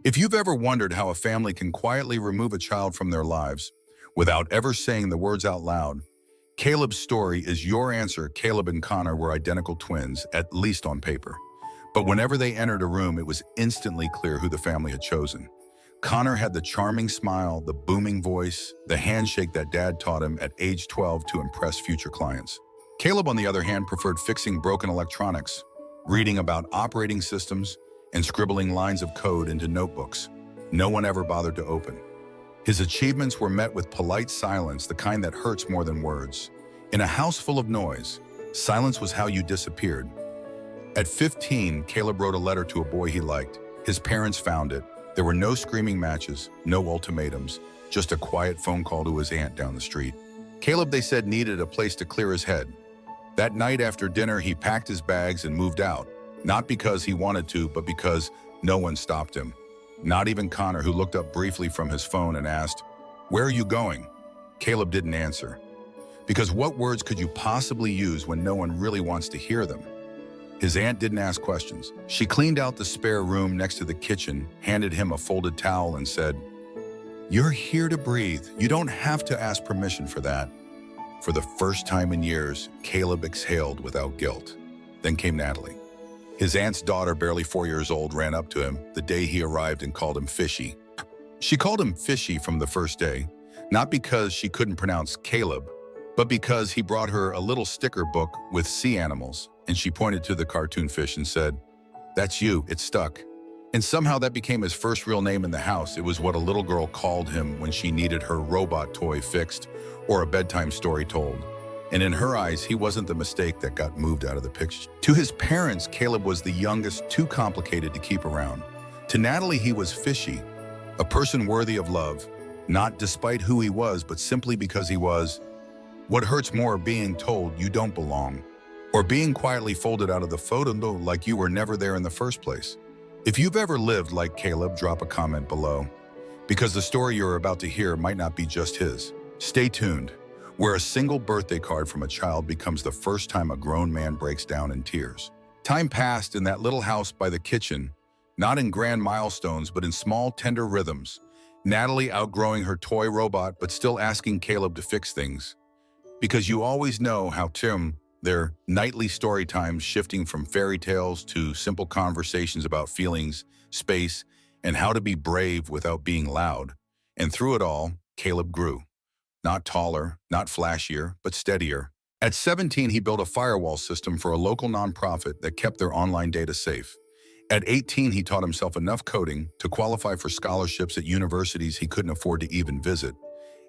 If you've ever wondered how a family can quietly remove a child from their lives without ever saying the words out loud, Caleb's story is your answer. Caleb and Connor were identical twins, at least on paper. But whenever they entered a room, it was instantly clear who the family had chosen. Connor had the charming smile, the booming voice, the handshake that dad taught him at age 12 to impress future clients. Caleb, on the other hand, preferred fixing broken electronics, reading about operating systems, and scribbling lines of code into notebooks no one ever bothered to open. His achievements were met with polite silence, the kind that hurts more than words. In a house full of noise, silence was how you disappeared. At 15, Caleb wrote a letter to a boy he liked. His parents found it. There were no screaming matches, no ultimatums, just a quiet phone call to his aunt down the street. Caleb, they said, needed a place to clear his head. That night after dinner, he packed his bags and moved out. Not because he wanted to, but because no one stopped him. Not even Connor, who looked up briefly from his phone and asked, "Where are you going?" Caleb didn't answer. Because what words could you possibly use when no one really wants to hear them? His aunt didn't ask questions. She cleaned out the spare room next to the kitchen, handed him a folded towel and said, "You're here to breathe. You don't have to ask permission for that." For the first time in years, Caleb exhaled without guilt. Then came Natalie. His aunt's daughter, barely 4 years old, ran up to him the day he arrived and called him Fishy. She called him Fishy from the first day, not because she couldn't pronounce Caleb, but because he brought her a little sticker book with sea animals, and she pointed to the cartoon fish and said, "That's you, it's stuck." And somehow that became his first real name in the house. It was what a little girl called him when she needed her robot toy fixed or a bedtime story told. And in her eyes, he wasn't the mistake that got moved out of the picture. To his parents, Caleb was the youngest, too complicated to keep around. To Natalie, he was Fishy, a person worthy of love, not despite who he was, but simply because he was. What hurts more, being told you don't belong, or being quietly folded out of the photo like you were never there in the first place? If you've ever lived like Caleb, drop a comment below, because the story you're about to hear might not be just his. Stay tuned, where a single birthday card from a child becomes the first time a grown man breaks down in tears. Time passed in that little house by the kitchen, not in grand milestones, but in small, tender rhythms. Natalie outgrowing her toy robot, but still asking Caleb to fix things. Because you always know how their nightly story times shifting from fairy tales to simple conversations about feelings, space, and how to be brave without being loud. And through it all, Caleb grew. Not taller, not flashier, but steadier. At 17, he built a firewall system for a local nonprofit that kept their online data safe. At 18, he taught himself enough coding to qualify for scholarships at universities he couldn't afford to even visit.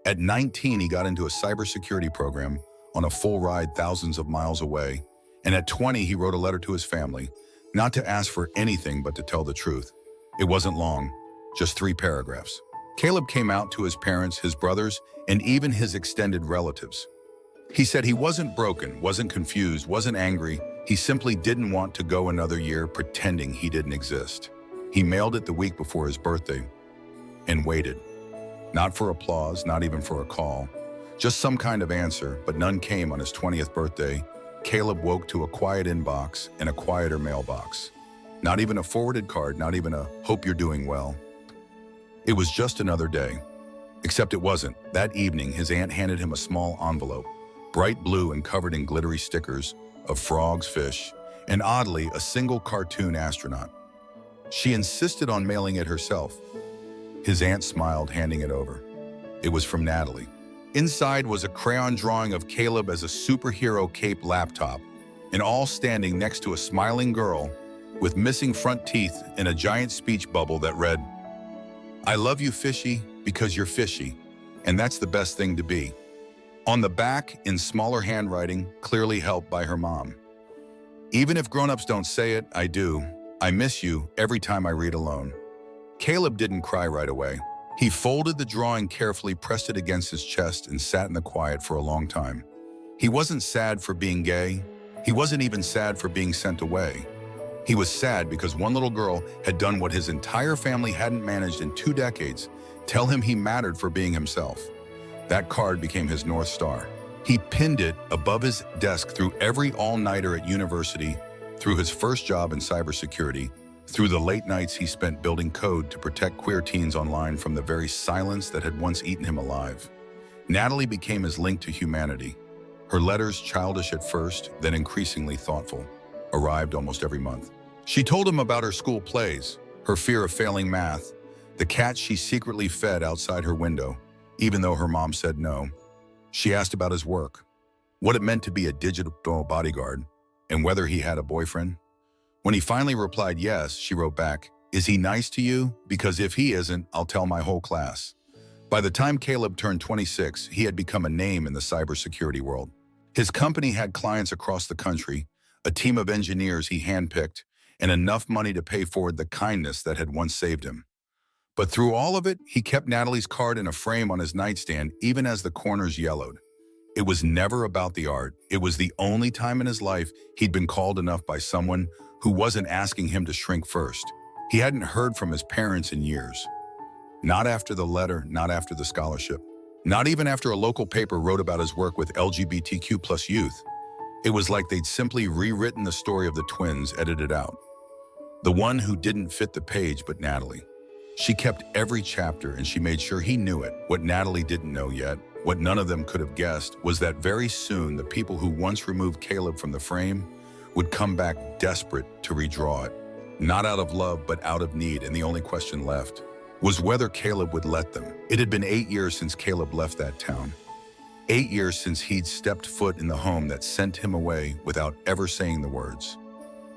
At 19, he got into a cybersecurity program on a full ride thousands of miles away. And at 20, he wrote a letter to his family, not to ask for anything but to tell the truth. It wasn't long, just 3 paragraphs. Caleb came out to his parents, his brothers, and even his extended relatives. He said he wasn't broken, wasn't confused, wasn't angry. He simply didn't want to go another year pretending he didn't exist. He mailed it the week before his birthday and waited. Not for applause, not even for a call. Just some kind of answer, but none came on his 20th birthday. Caleb woke to a quiet inbox and a quieter mailbox. Not even a forwarded card, not even a "hope you're doing well." It was just another day. Except it wasn't. That evening, his aunt handed him a small envelope, bright blue and covered in glittery stickers of frogs, fish, and oddly, a single cartoon astronaut. She insisted on mailing it herself. His aunt smiled, handing it over. It was from Natalie. Inside was a crayon drawing of Caleb as a superhero cape laptop, and all standing next to a smiling girl with missing front teeth in a giant speech bubble that read, "I love you, Fishy, because you're fishy, and that's the best thing to be." On the back, in smaller handwriting, clearly helped by her mom. "Even if grown-ups don't say it, I do. I miss you every time I read alone." Caleb didn't cry right away. He folded the drawing carefully, pressed it against his chest, and sat in the quiet for a long time. He wasn't sad for being gay. He wasn't even sad for being sent away. He was sad because one little girl had done what his entire family hadn't managed in 2 decades, tell him he mattered for being himself. That card became his North Star. He pinned it above his desk through every all-nighter at university, through his first job in cybersecurity, through the late nights he spent building code to protect queer teens online from the very silence that had once eaten him alive. Natalie became his link to humanity. Her letters, childish at first, then increasingly thoughtful, arrived almost every month. She told him about her school plays, her fear of failing math, the cat she secretly fed outside her window, even though her mom said no. She asked about his work, what it meant to be a digital bodyguard, and whether he had a boyfriend. When he finally replied yes, she wrote back, "Is he nice to you? Because if he isn't, I'll tell my whole class." By the time Caleb turned 26, he had become a name in the cybersecurity world. His company had clients across the country, a team of engineers he handpicked, and enough money to pay forward the kindness that had once saved him. But through all of it, he kept Natalie's card in a frame on his nightstand, even as the corners yellowed. It was never about the art. It was the only time in his life he'd been called enough by someone who wasn't asking him to shrink first. He hadn't heard from his parents in years. Not after the letter, not after the scholarship. Not even after a local paper wrote about his work with LGBTQ+ youth. It was like they'd simply rewritten the story of the twins, edited out. The one who didn't fit the page but Natalie. She kept every chapter and she made sure he knew it. What Natalie didn't know yet, what none of them could have guessed, was that very soon the people who once removed Caleb from the frame would come back desperate to redraw it. Not out of love, but out of need, and the only question left was whether Caleb would let them. It had been 8 years since Caleb left that town. 8 years since he'd stepped foot in the home that sent him away without ever saying the words.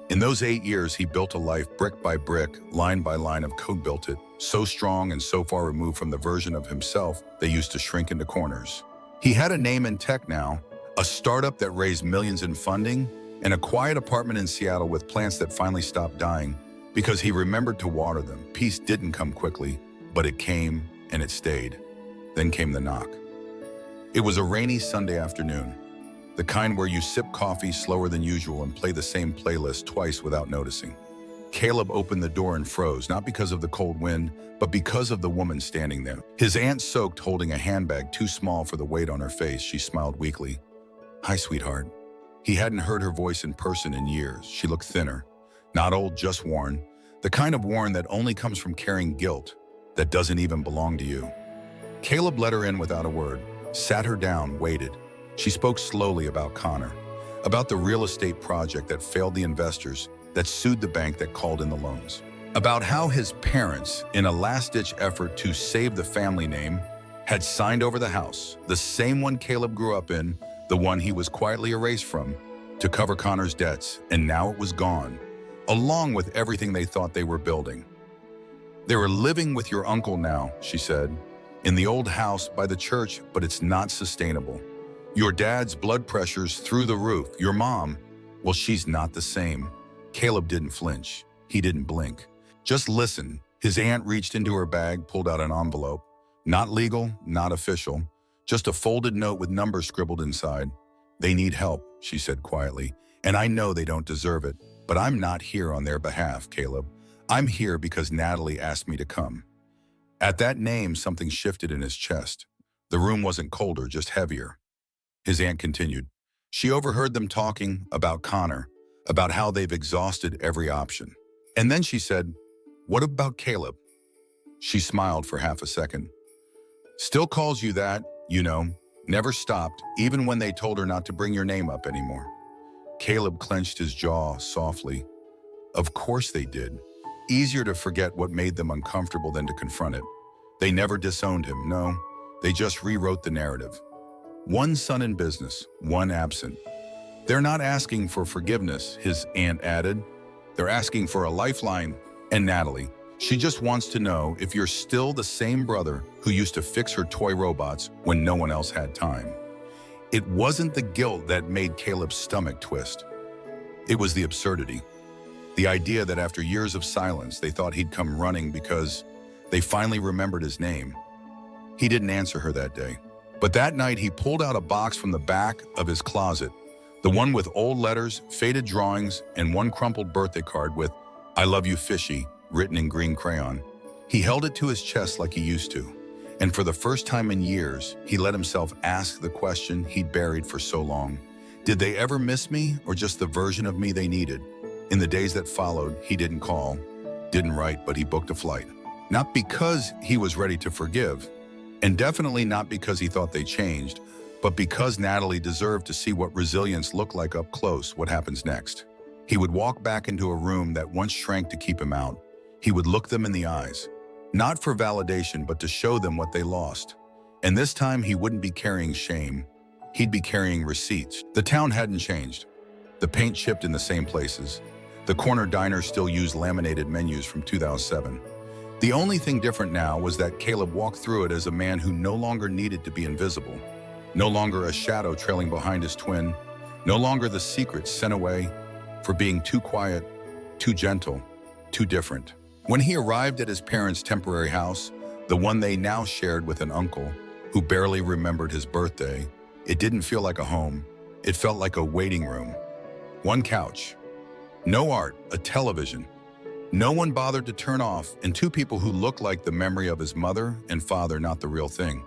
In those 8 years, he built a life brick by brick, line by line of code built it, so strong and so far removed from the version of himself they used to shrink into corners. He had a name in tech now, a startup that raised millions in funding, and a quiet apartment in Seattle with plants that finally stopped dying because he remembered to water them. Peace didn't come quickly, but it came and it stayed. Then came the knock. It was a rainy Sunday afternoon, the kind where you sip coffee slower than usual and play the same playlist twice without noticing. Caleb opened the door and froze, not because of the cold wind, but because of the woman standing there. His aunt soaked, holding a handbag too small for the weight on her face. She smiled weakly. "Hi, sweetheart." He hadn't heard her voice in person in years. She looked thinner. Not old, just worn. The kind of worn that only comes from carrying guilt that doesn't even belong to you. Caleb let her in without a word, sat her down, waited. She spoke slowly about Connor, about the real estate project that failed the investors, that sued the bank that called in the loans, about how his parents, in a last-ditch effort to save the family name, had signed over the house, the same one Caleb grew up in, the one he was quietly erased from, to cover Connor's debts, and now it was gone, along with everything they thought they were building. "They were living with your uncle now," she said, "in the old house by the church, but it's not sustainable. Your dad's blood pressure's through the roof. Your mom, well, she's not the same." Caleb didn't flinch. He didn't blink. "Just listen." His aunt reached into her bag, pulled out an envelope. Not legal, not official, just a folded note with numbers scribbled inside. "They need help," she said quietly, "and I know they don't deserve it, but I'm not here on their behalf, Caleb. I'm here because Natalie asked me to come." At that name, something shifted in his chest. The room wasn't colder, just heavier. His aunt continued. She overheard them talking about Connor, about how they've exhausted every option. And then she said, "What about Caleb?" She smiled for half a second. "Still calls you that, you know, never stopped, even when they told her not to bring your name up anymore." Caleb clenched his jaw softly. Of course they did. Easier to forget what made them uncomfortable than to confront it. They never disowned him, no. They just rewrote the narrative. One son in business, one absent. "They're not asking for forgiveness," his aunt added. "They're asking for a lifeline." And Natalie, she just wants to know if you're still the same brother who used to fix her toy robots when no one else had time. It wasn't the guilt that made Caleb's stomach twist. It was the absurdity. The idea that after years of silence, they thought he'd come running because they finally remembered his name. He didn't answer her that day. But that night, he pulled out a box from the back of his closet, the one with old letters, faded drawings, and one crumpled birthday card with, "I love you, Fishy," written in green crayon. He held it to his chest like he used to. And for the first time in years, he let himself ask the question he'd buried for so long. Did they ever miss me, or just the version of me they needed? In the days that followed, he didn't call. Didn't write, but he booked a flight. Not because he was ready to forgive, and definitely not because he thought they changed, but because Natalie deserved to see what resilience looked like up close. What happens next? He would walk back into a room that once shrank to keep him out. He would look them in the eyes, not for validation, but to show them what they lost. And this time he wouldn't be carrying shame. He'd be carrying receipts. The town hadn't changed. The paint chipped in the same places. The corner diners still used laminated menus from 2007. The only thing different now was that Caleb walked through it as a man who no longer needed to be invisible. No longer a shadow trailing behind his twin. No longer the secrets sent away for being too quiet, too gentle, too different. When he arrived at his parents' temporary house, the one they now shared with an uncle who barely remembered his birthday, it didn't feel like a home. It felt like a waiting room. One couch, no art, a television. No one bothered to turn off, and two people who looked like the memory of his mother and father, not the real thing.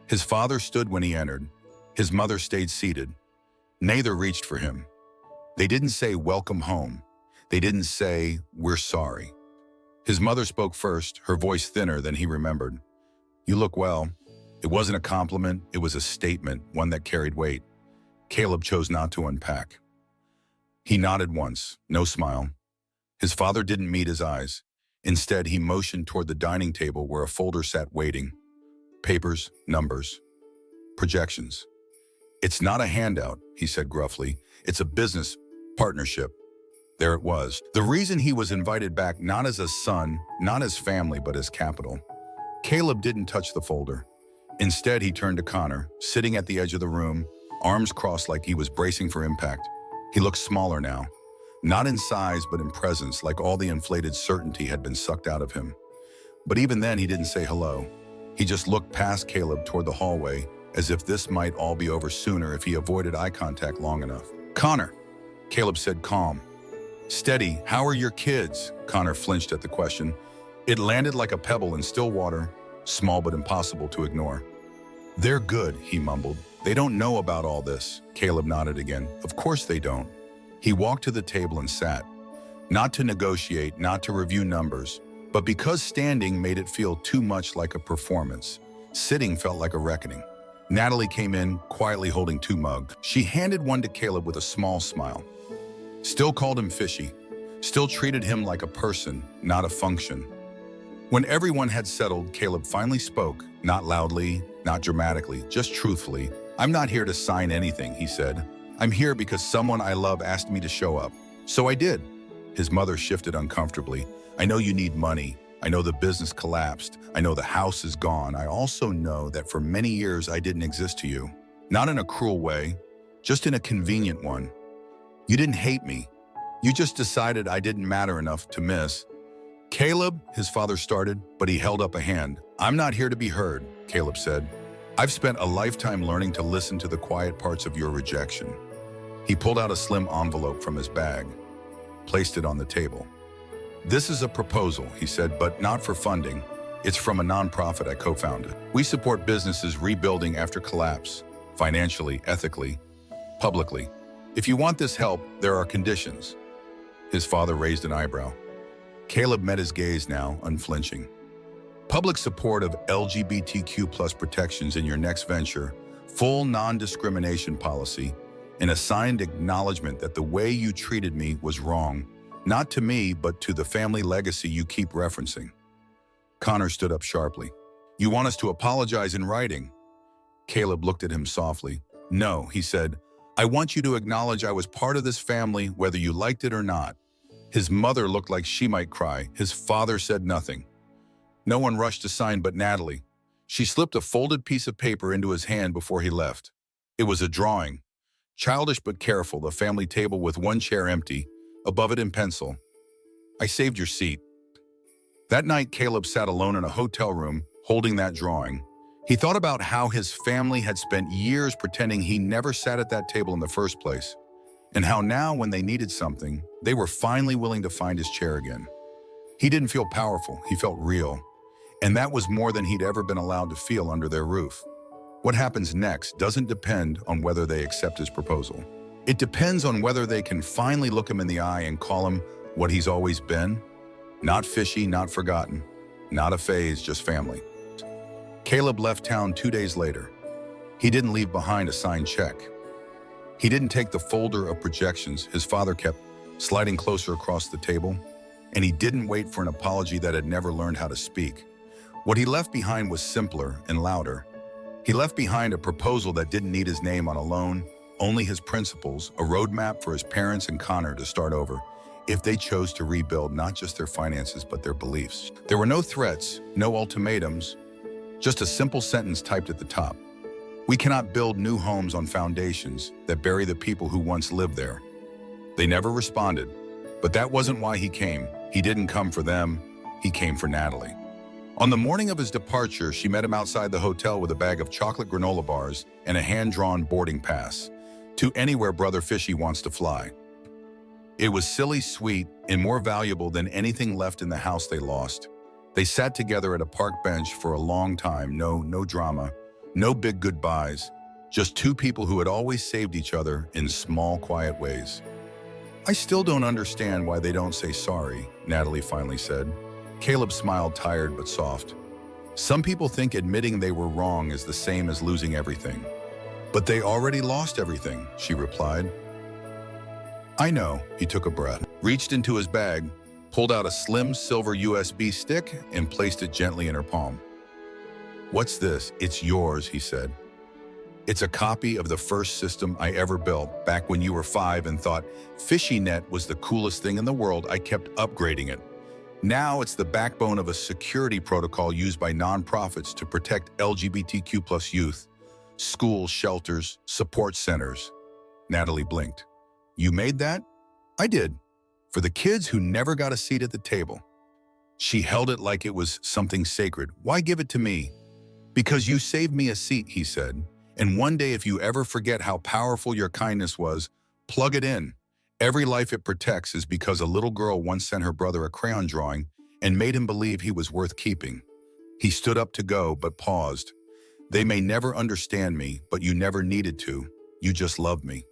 His father stood when he entered. His mother stayed seated. Neither reached for him. They didn't say, "Welcome home." They didn't say, "We're sorry." His mother spoke first, her voice thinner than he remembered. "You look well." It wasn't a compliment, it was a statement, one that carried weight. Caleb chose not to unpack. He nodded once, no smile. His father didn't meet his eyes. Instead, he motioned toward the dining table where a folder sat waiting. Papers, numbers, projections. "It's not a handout," he said gruffly. "It's a business partnership." There it was. The reason he was invited back, not as a son, not as family, but as capital. Caleb didn't touch the folder. Instead, he turned to Connor, sitting at the edge of the room, arms crossed like he was bracing for impact. He looked smaller now. Not in size, but in presence, like all the inflated certainty had been sucked out of him. But even then, he didn't say hello. He just looked past Caleb toward the hallway, as if this might all be over sooner if he avoided eye contact long enough. "Connor," Caleb said, calm. "Steady, how are your kids?" Connor flinched at the question. It landed like a pebble in still water, small but impossible to ignore. "They're good," he mumbled. "They don't know about all this." Caleb nodded again. "Of course they don't." He walked to the table and sat. Not to negotiate, not to review numbers, but because standing made it feel too much like a performance. Sitting felt like a reckoning. Natalie came in, quietly holding two mugs. She handed one to Caleb with a small smile. Still called him fishy. Still treated him like a person, not a function. When everyone had settled, Caleb finally spoke, not loudly, not dramatically, just truthfully. "I'm not here to sign anything," he said. "I'm here because someone I love asked me to show up. So I did." His mother shifted uncomfortably. "I know you need money. I know the business collapsed. I know the house is gone. I also know that for many years I didn't exist to you. Not in a cruel way, just in a convenient one. You didn't hate me. You just decided I didn't matter enough to miss." "Caleb," his father started, but he held up a hand. "I'm not here to be heard," Caleb said. "I've spent a lifetime learning to listen to the quiet parts of your rejection." He pulled out a slim envelope from his bag, placed it on the table. "This is a proposal," he said, "but not for funding. It's from a nonprofit I co-founded. We support businesses rebuilding after collapse, financially, ethically, publicly. If you want this help, there are conditions." His father raised an eyebrow. Caleb met his gaze now, unflinching. "Public support of LGBTQ+ protections in your next venture, full non-discrimination policy, and a signed acknowledgement that the way you treated me was wrong, not to me, but to the family legacy you keep referencing." Connor stood up sharply. "You want us to apologize in writing?" Caleb looked at him softly. "No," he said. "I want you to acknowledge I was part of this family, whether you liked it or not." His mother looked like she might cry. His father said nothing. No one rushed to sign but Natalie. She slipped a folded piece of paper into his hand before he left. It was a drawing. Childish but careful, the family table with one chair empty, above it in pencil. "I saved your seat." That night, Caleb sat alone in a hotel room, holding that drawing. He thought about how his family had spent years pretending he never sat at that table in the first place, and how now, when they needed something, they were finally willing to find his chair again. He didn't feel powerful, he felt real. And that was more than he'd ever been allowed to feel under their roof. What happens next doesn't depend on whether they accept his proposal. It depends on whether they can finally look him in the eye and call him what he's always been, Not fishy, not forgotten. Not a phase, just family. Caleb left town 2 days later. He didn't leave behind a signed check. He didn't take the folder of projections his father kept sliding closer across the table, and he didn't wait for an apology that had never learned how to speak. What he left behind was simpler and louder. He left behind a proposal that didn't need his name on a loan, only his principles, a roadmap for his parents and Connor to start over, if they chose to rebuild not just their finances but their beliefs. There were no threats, no ultimatums, just a simple sentence typed at the top. We cannot build new homes on foundations that bury the people who once lived there. They never responded, but that wasn't why he came. He didn't come for them, he came for Natalie. On the morning of his departure, she met him outside the hotel with a bag of chocolate granola bars and a hand-drawn boarding pass to anywhere Brother Fishy wants to fly. It was silly, sweet, and more valuable than anything left in the house they lost. They sat together at a park bench for a long time, no drama, no big goodbyes, just two people who had always saved each other in small, quiet ways. I still don't understand why they don't say sorry, Natalie finally said. Caleb smiled, tired but soft. Some people think admitting they were wrong is the same as losing everything. But they already lost everything, she replied. I know, he took a breath, reached into his bag, pulled out a slim silver USB stick and placed it gently in her palm. What's this? It's yours, he said. It's a copy of the first system I ever built back when you were 5 and thought FishyNet was the coolest thing in the world. I kept upgrading it. Now it's the backbone of a security protocol used by nonprofits to protect LGBTQ+ youth, schools, shelters, support centers. Natalie blinked. You made that? I did. For the kids who never got a seat at the table. She held it like it was something sacred. Why give it to me? Because you saved me a seat, he said. And one day, if you ever forget how powerful your kindness was, plug it in. Every life it protects is because a little girl once sent her brother a crayon drawing and made him believe he was worth keeping. He stood up to go, but paused. They may never understand me, but you never needed to. You just loved me.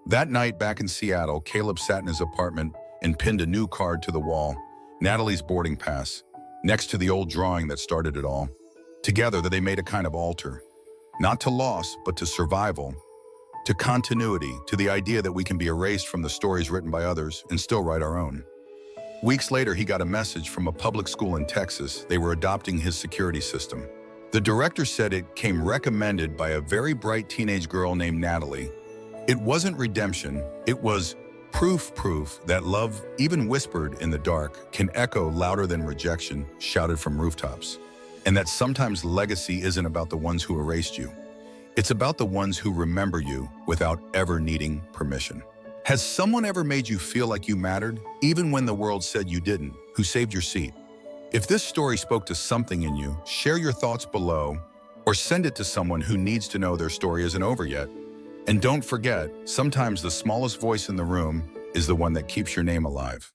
That night back in Seattle, Caleb sat in his apartment and pinned a new card to the wall, Natalie's boarding pass, next to the old drawing that started it all. Together, they made a kind of altar, not to loss, but to survival, to continuity, to the idea that we can be erased from the stories written by others and still write our own. Weeks later, he got a message from a public school in Texas. They were adopting his security system. The director said it came recommended by a very bright teenage girl named Natalie. It wasn't redemption, it was proof that love, even whispered in the dark, can echo louder than rejection, shouted from rooftops. And that sometimes legacy isn't about the ones who erased you. It's about the ones who remember you without ever needing permission. Has someone ever made you feel like you mattered, even when the world said you didn't, who saved your seat? If this story spoke to something in you, share your thoughts below or send it to someone who needs to know their story isn't over yet. And don't forget, sometimes the smallest voice in the room is the one that keeps your name alive.